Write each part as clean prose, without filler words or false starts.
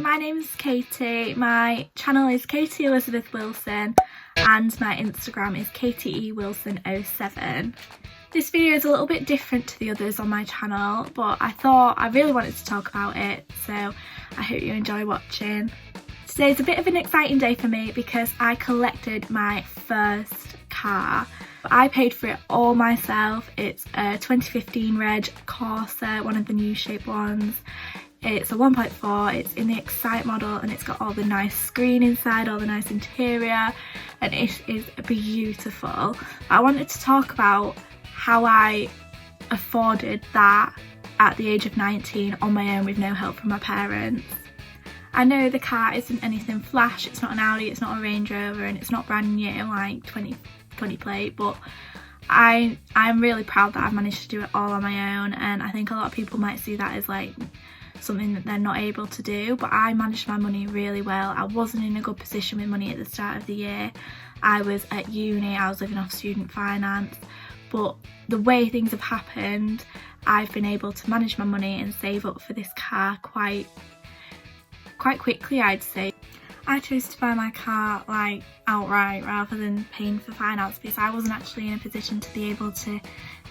my name is Katie, my channel is Katie Elizabeth Wilson and my Instagram is KateeWilson07. This video is a little bit different to the others on my channel, but I thought I really wanted to talk about it, so I hope you enjoy watching. Today's a bit of an exciting day for me because I collected my first car. I paid for it all myself. It's a 2015 Reg Corsa, one of the new shape ones. It's a 1.4, it's in the Excite model and it's got all the nice screen inside, all the nice interior, and it is beautiful. I wanted to talk about how I afforded that at the age of 19 on my own with no help from my parents. I know the car isn't anything flash, it's not an Audi, it's not a Range Rover, and it's not brand new like 2020 plate, but I'm really proud that I've managed to do it all on my own, and I think a lot of people might see that as like something that they're not able to do, but I managed my money really well. I wasn't in a good position with money at the start of the year. I was at uni, I was living off student finance, but the way things have happened, I've been able to manage my money and save up for this car quite quickly, I'd say. I chose to buy my car like outright rather than paying for finance because I wasn't actually in a position to be able to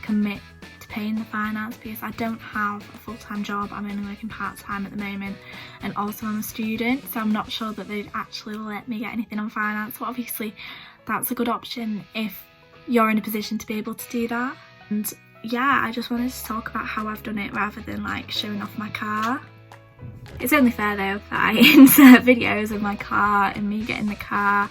commit to paying the finance because I don't have a full-time job. I'm only working part-time at the moment, and also I'm a student, so I'm not sure that they'd actually let me get anything on finance. So obviously that's a good option if you're in a position to be able to do that. And yeah, I just wanted to talk about how I've done it rather than like showing off my car. It's only fair though that I insert videos of my car and me getting the car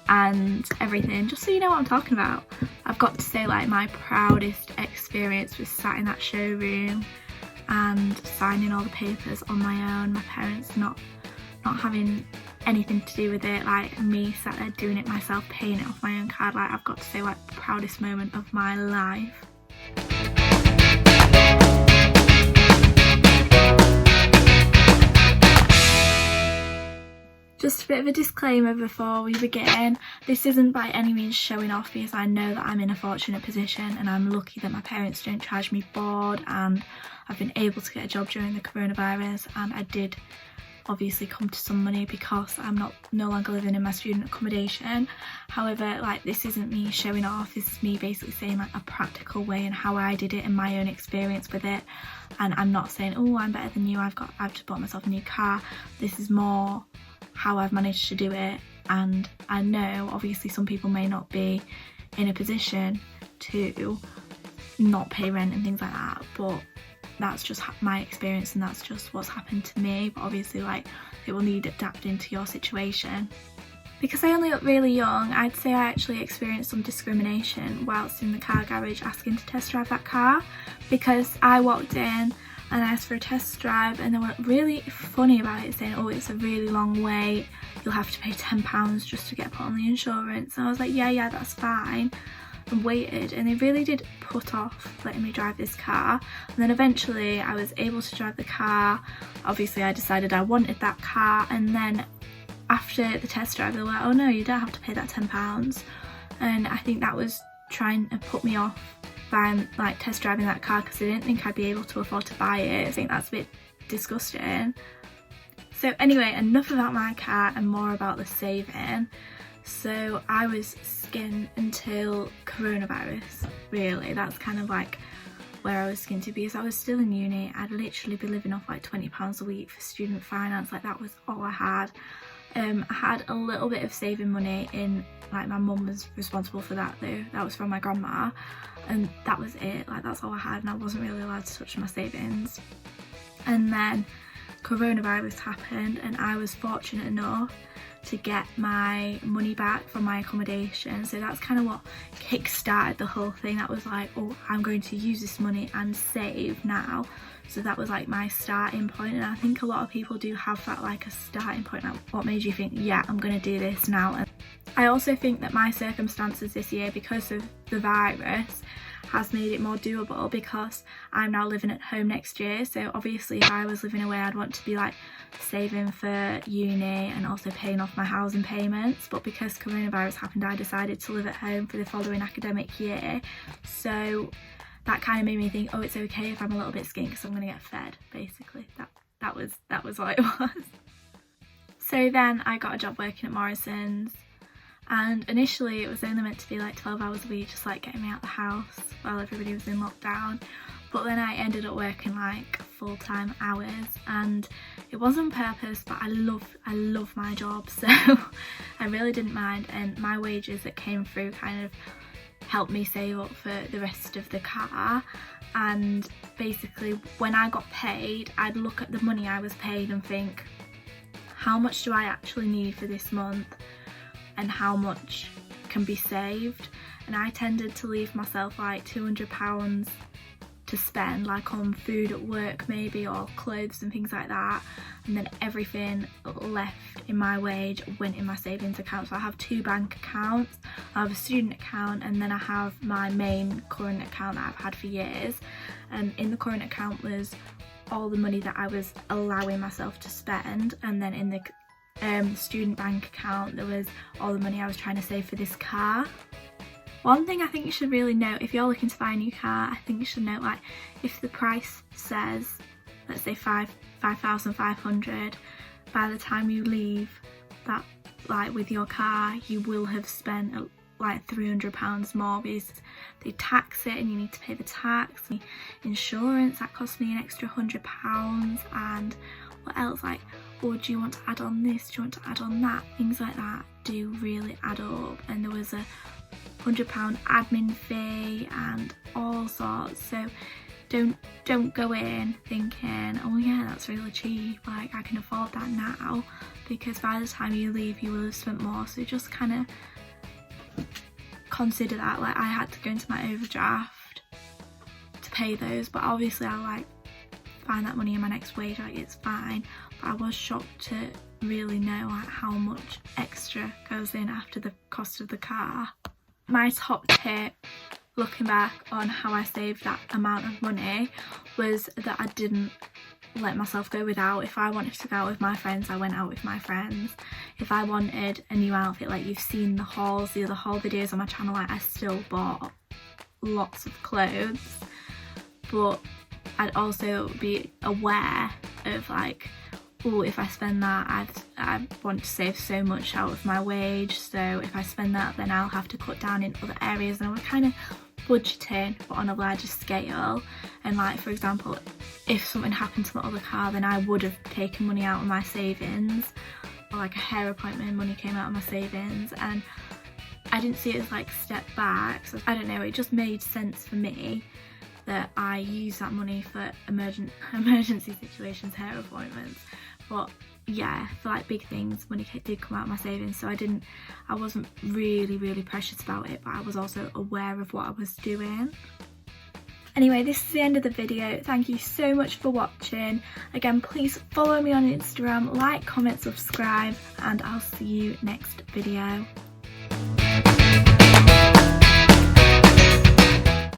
and everything, just so you know what I'm talking about. I've got to say, like, my proudest experience was sat in that showroom and signing all the papers on my own, my parents not having anything to do with it, like me sat there doing it myself, paying it off my own card. Like, I've got to say, like, the proudest moment of my life. Just a bit of a disclaimer before we begin, this isn't by any means showing off because I know that I'm in a fortunate position and I'm lucky that my parents don't charge me board, and I've been able to get a job during the coronavirus, and I did obviously come to some money because I'm no longer living in my student accommodation. However, like, this isn't me showing off, this is me basically saying like a practical way and how I did it and my own experience with it. And I'm not saying, oh, I'm better than you, I've just bought myself a new car. This is more how I've managed to do it, and I know obviously some people may not be in a position to not pay rent and things like that, but that's just my experience and that's just what's happened to me. But obviously, like, it will need adapting to your situation. Because I only look really young, I'd say I actually experienced some discrimination whilst in the car garage asking to test drive that car, because I walked in and I asked for a test drive and they were really funny about it, saying, oh, it's a really long wait, you'll have to pay £10 just to get put on the insurance. And I was like, yeah, that's fine, and waited, and they really did put off letting me drive this car. And then eventually I was able to drive the car. Obviously I decided I wanted that car, and then after the test drive they were like, oh no, you don't have to pay that £10. And I think that was trying to put me off by like test driving that car because I didn't think I'd be able to afford to buy it. I think that's a bit disgusting. So anyway, enough about my car and more about the saving. So I was skint until coronavirus, really. That's kind of like where I was skint to, because I was still in uni. I'd literally be living off like £20 a week for student finance. Like, that was all I had. I had a little bit of saving money in, like, my mum was responsible for that though, that was from my grandma, and that was it. Like, that's all I had, and I wasn't really allowed to touch my savings. And then coronavirus happened and I was fortunate enough to get my money back from my accommodation, so that's kind of what kick-started the whole thing. That was like, oh, I'm going to use this money and save now. So that was like my starting point, and I think a lot of people do have that, like a starting point, like what made you think, yeah, I'm going to do this now. And I also think that my circumstances this year, because of the virus, has made it more doable because I'm now living at home next year. So obviously if I was living away, I'd want to be like saving for uni and also paying off my housing payments, but because coronavirus happened I decided to live at home for the following academic year. So that kind of made me think, oh, it's okay if I'm a little bit skint because I'm going to get fed, basically. That was what it was. So then I got a job working at Morrison's, and initially it was only meant to be like 12 hours a week, just like getting me out the house while everybody was in lockdown. But then I ended up working like full-time hours, and it wasn't on purpose, but I love my job, so I really didn't mind, and my wages that came through kind of helped me save up for the rest of the car. And basically when I got paid, I'd look at the money I was paid and think, how much do I actually need for this month and how much can be saved? And I tended to leave myself like £200 to spend, like on food at work maybe, or clothes and things like that, and then everything left in my wage went in my savings account. So I have two bank accounts. I have a student account, and then I have my main current account that I've had for years, and in the current account was all the money that I was allowing myself to spend, and then in the student bank account there was all the money I was trying to save for this car. One thing I think you should really note, if you're looking to buy a new car, I think you should note, like, if the price says, let's say 5,500, by the time you leave that, like, with your car, you will have spent like £300 more, because they tax it and you need to pay the tax, the insurance, that cost me an extra £100, and what else, like, oh, do you want to add on this, do you want to add on that, things like that do really add up. And there was a £100 admin fee and all sorts, so don't go in thinking, oh yeah, that's really cheap, like I can afford that now, because by the time you leave you will have spent more. So just kind of consider that. Like, I had to go into my overdraft to pay those, but obviously I'll like find that money in my next wage, like it's fine. But I was shocked to really know like how much extra goes in after the cost of the car. My top tip, looking back on how I saved that amount of money, was that I didn't let myself go without. If I wanted to go out with my friends, I went out with my friends. If I wanted a new outfit, like you've seen the hauls, the other haul videos on my channel, like I still bought lots of clothes, but I'd also be aware of like, oh, if I spend that, I want to save so much out of my wage, so if I spend that then I'll have to cut down in other areas, and I was kind of budgeting but on a larger scale. And like, for example, if something happened to my other car, then I would have taken money out of my savings, or like a hair appointment, money came out of my savings, and I didn't see it as like step back. So I don't know, it just made sense for me that I use that money for emergency situations, hair appointments. But yeah, for like big things, money did come out of my savings, so I wasn't really precious about it, but I was also aware of what I was doing. Anyway, this is the end of the video. Thank you so much for watching. Again, please follow me on Instagram, like, comment, subscribe, and I'll see you next video.